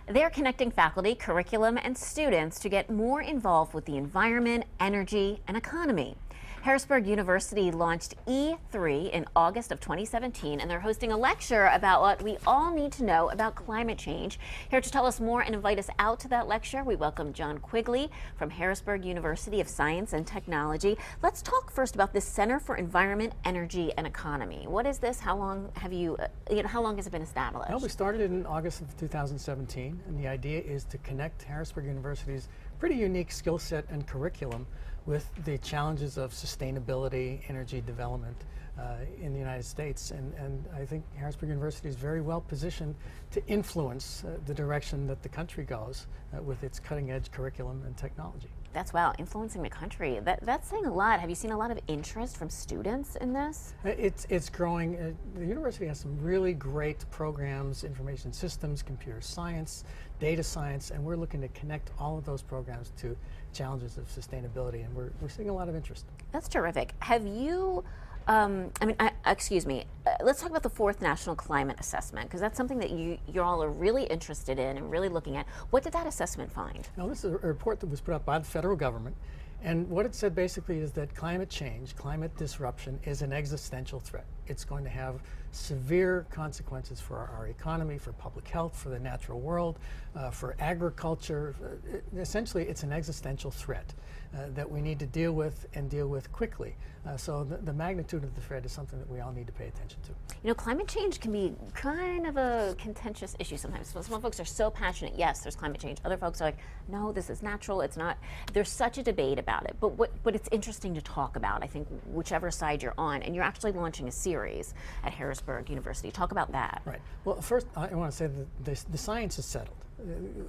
They're connecting faculty, curriculum, and students to get more involved with the environment, energy, and economy. Harrisburg University launched E3 in August of 2017, and they're hosting a lecture about what we all need to know about climate change. Here to tell us more and invite us out to that lecture, we welcome John Quigley from Harrisburg University of Science and Technology. Let's talk first about this Center for Environment, Energy, and Economy. What is this? How long have how long has it been established? Well, we started in August of 2017, and the idea is to connect Harrisburg University's pretty unique skill set and curriculum with the challenges of sustainability, energy development in the United States. And I think Harrisburg University is very well positioned to influence the direction that the country goes with its cutting edge curriculum and technology. That's wow, influencing the country. That's saying a lot. Have you seen a lot of interest from students in this? It's growing. The university has some really great programs, information systems, computer science, data science, and we're looking to connect all of those programs to challenges of sustainability, and we're seeing a lot of interest. That's terrific. Have you, excuse me, let's talk about the fourth National Climate Assessment, because that's something that you all are really interested in and really looking at. What did that assessment find? Now, this is a report that was put out by the federal government, and what it said basically is that climate change, climate disruption is an existential threat. It's going to have severe consequences for our economy, for public health, for the natural world, for agriculture. Essentially, it's an existential threat that we need to deal with and deal with quickly. So the magnitude of the threat is something that we all need to pay attention to. You know, climate change can be kind of a contentious issue sometimes. Some folks are so passionate, yes, there's climate change. Other folks are like, no, this is natural, it's not. There's such a debate about it, but it's interesting to talk about, I think, whichever side you're on. And you're actually launching a series at Harrisburg University. Talk about that. Right. Well, first, I want to say that the science is settled.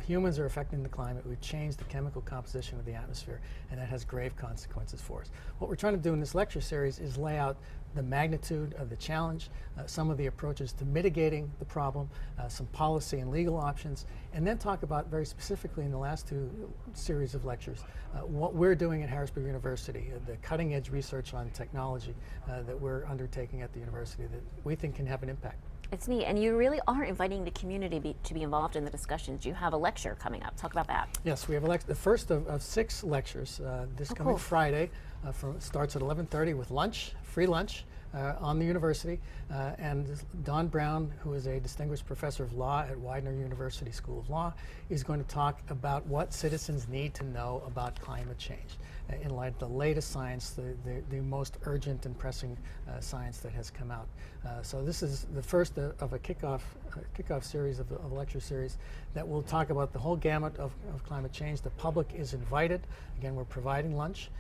Humans are affecting the climate. We've changed the chemical composition of the atmosphere, and that has grave consequences for us. What we're trying to do in this lecture series is lay out the magnitude of the challenge, some of the approaches to mitigating the problem, some policy and legal options, and then talk about very specifically in the last two series of lectures what we're doing at Harrisburg University, the cutting edge research on technology that we're undertaking at the university that we think can have an impact. It's neat, and you really are inviting the community to be involved in the discussions. You have a lecture coming up. Talk about that. Yes, we have the first of 6 lectures this coming cool. Friday. Starts at 11:30 with lunch, free lunch on the university. And Don Brown, who is a distinguished professor of law at Widener University School of Law, is going to talk about what citizens need to know about climate change in light of the latest science, the most urgent and pressing science that has come out. So this is the first of a kickoff series of a lecture series that will talk about the whole gamut of climate change. The public is invited. Again, we're providing lunch.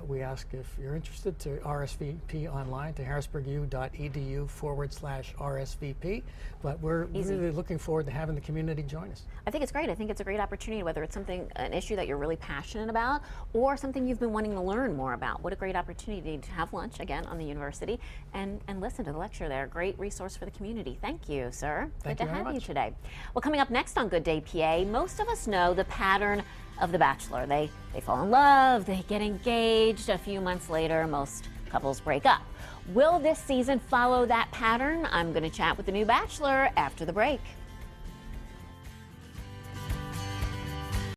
We ask if you're interested to RSVP online to harrisburgu.edu/RSVP. But we're really looking forward to having the community join us. I think it's great. I think it's a great opportunity, whether it's an issue that you're really passionate about or something you've been wanting to learn more about. What a great opportunity to have lunch again on the university and listen to the lecture there. Great resource for the community. Thank you, sir. Thank Good you to very have you much. today. Well, coming up next on Good Day PA, most of us know the pattern of The Bachelor. They fall in love, they get engaged. A few months later, most couples break up. Will this season follow that pattern? I'm going to chat with the new Bachelor after the break.